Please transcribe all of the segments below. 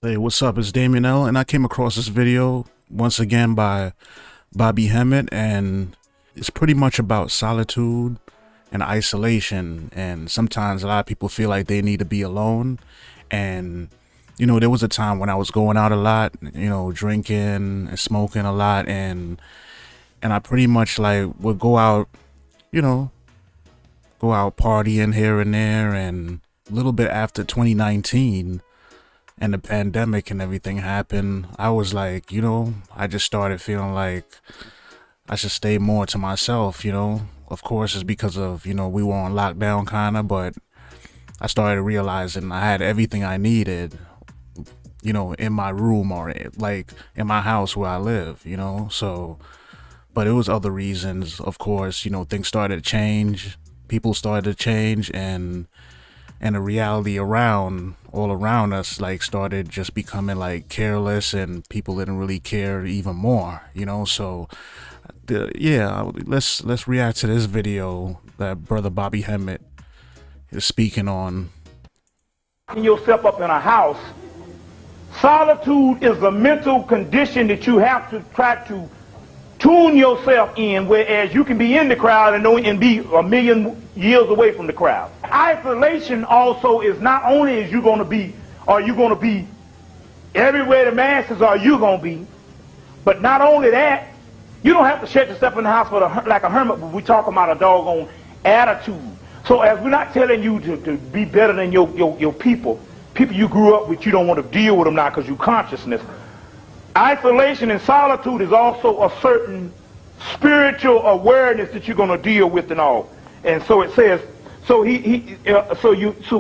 Hey, what's up? It's Damien L, and I came across this video once again by Bobby Hemmit, and it's pretty much about solitude and isolation. And sometimes a lot of people feel like they need to be alone. And there was a time when I was going out a lot, drinking and smoking a lot, and I pretty much like would go out, you know, go out partying here and there, and a little bit after 2019 and the pandemic and everything happened, I was like, I just started feeling like I should stay more to myself. Of course, it's because of, we were on lockdown kind of, but I started realizing I had everything I needed, in my room or like in my house where I live. So, but it was other reasons, of course, things started to change, people started to change, and the reality all around us like started just becoming like careless, and people didn't really care even more. So yeah, let's react to this video that brother Bobby Hemmit is speaking on. Yourself up in a house. Solitude is a mental condition that you have to try to tune yourself in, whereas you can be in the crowd and be a million years away from the crowd. Isolation also is not only is you going to be, are you going to be everywhere the masses are you going to be, but not only that, you don't have to shut yourself in the house like a hermit, but we're talking about a doggone attitude. So as we're not telling you to be better than your people you grew up with, you don't want to deal with them now because you consciousness. Isolation and solitude is also a certain spiritual awareness that you're going to deal with and all. And so it says, so you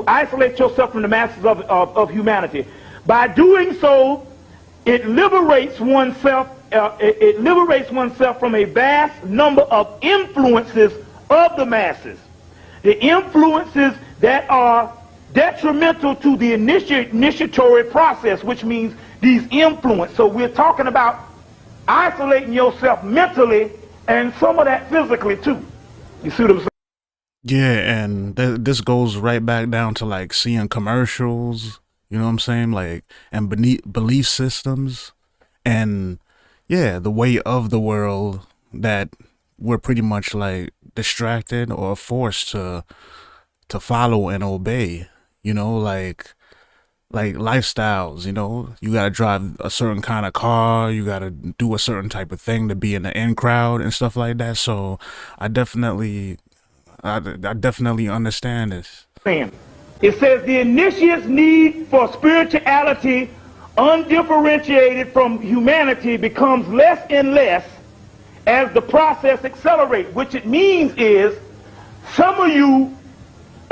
isolate yourself from the masses of humanity. By doing so, it liberates oneself. It liberates oneself from a vast number of influences of the masses. The influences that are detrimental to the initiatory process, which means these influence. So we're talking about isolating yourself mentally and some of that physically too. You see what I'm saying? Yeah, and this goes right back down to like seeing commercials, you know what I'm saying? Like, and belief systems, and yeah, the way of the world that we're pretty much like distracted or forced to follow and obey, like lifestyles. You gotta drive a certain kind of car, you gotta do a certain type of thing to be in the in crowd and stuff like that. So I definitely understand this. It says the initiate's need for spirituality undifferentiated from humanity becomes less and less as the process accelerates. Which it means is some of you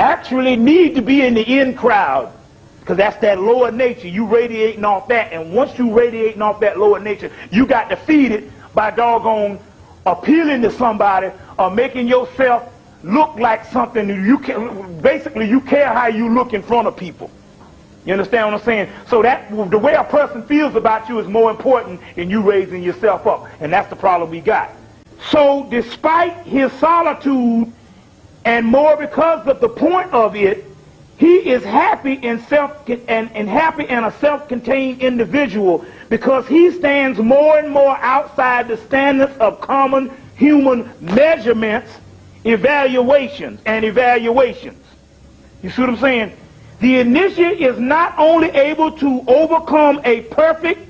actually need to be in the in crowd, because that's that lower nature. You radiating off that, and once you radiating off that lower nature, you got defeated by doggone appealing to somebody or making yourself look like something. You can basically, you care how you look in front of people. You understand what I'm saying? So that the way a person feels about you is more important than you raising yourself up, and that's the problem we got. So despite his solitude, and more because of the point of it, he is happy in happy in a self-contained individual, because he stands more and more outside the standards of common human measurements, evaluations. You see what I'm saying? The initiate is not only able to overcome a perfect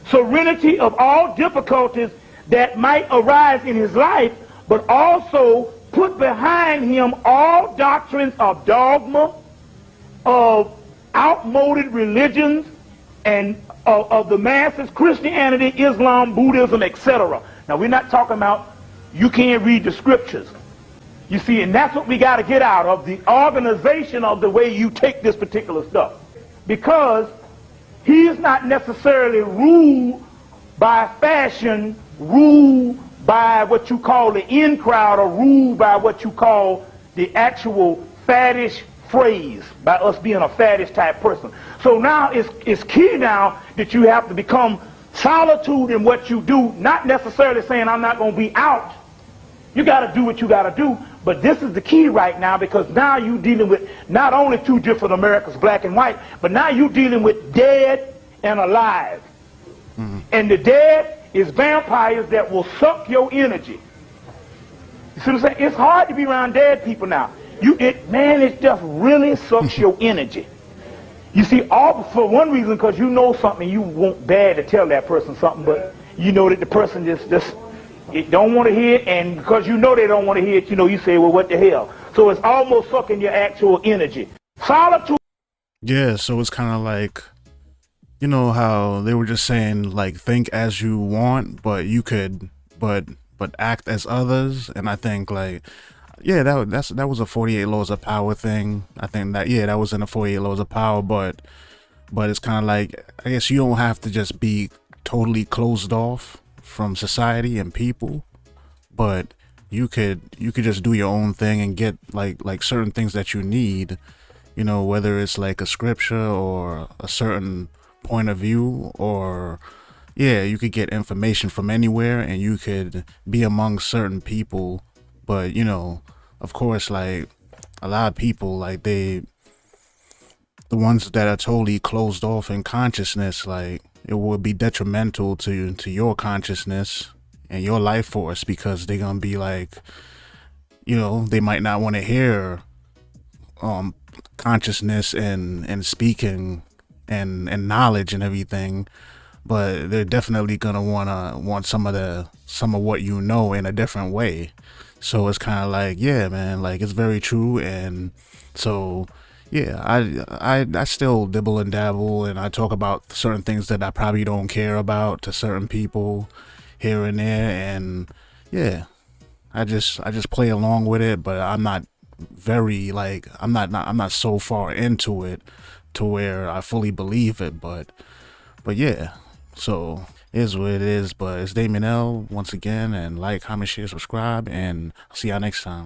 serenity of all difficulties that might arise in his life, but also put behind him all doctrines of dogma, of outmoded religions, and of the masses, Christianity, Islam, Buddhism, etc. Now, we're not talking about you can't read the scriptures. You see, and that's what we got to get out of the organization of the way you take this particular stuff. Because he is not necessarily ruled by fashion, ruled by what you call the in crowd, or ruled by what you call the actual faddish phrase, by us being a faddish type person. So now it's key now that you have to become solitude in what you do, not necessarily saying I'm not going to be out. You got to do what you got to do, but this is the key right now, because now you're dealing with not only two different Americas, black and white, but now you're dealing with dead and alive. And the dead is vampires that will suck your energy. You see what I'm saying? It's hard to be around dead people now. It just really sucks your energy. You see, all for one reason, because you know something, you want bad to tell that person something, but you know that the person just it don't want to hear it, and because you know they don't want to hear it, you say, well, what the hell? So it's almost sucking your actual energy. Solitude. Yeah, so it's kind of like, you know how they were just saying, like, think as you want, but you could, but act as others. And I think, like, yeah, that was a 48 Laws of Power thing. I think that was in the 48 Laws of Power, but it's kind of like, I guess you don't have to just be totally closed off from society and people, but you could just do your own thing and get like certain things that you need, whether it's like a scripture or a certain point of view, or yeah, you could get information from anywhere and you could be among certain people. But of course, like a lot of people, like the ones that are totally closed off in consciousness, like it would be detrimental to your consciousness and your life force, because they're gonna be like, they might not want to hear consciousness and speaking and knowledge and everything, but they're definitely gonna want some of what in a different way. So it's kind of like, yeah, man, like it's very true. And so yeah, I still dibble and dabble, and I talk about certain things that I probably don't care about to certain people here and there, and yeah, I just play along with it, but I'm not very like I'm not so far into it to where I fully believe it, but yeah, so it is what it is. But it's Damien L once again, and like, comment, share, subscribe, and I'll see y'all next time.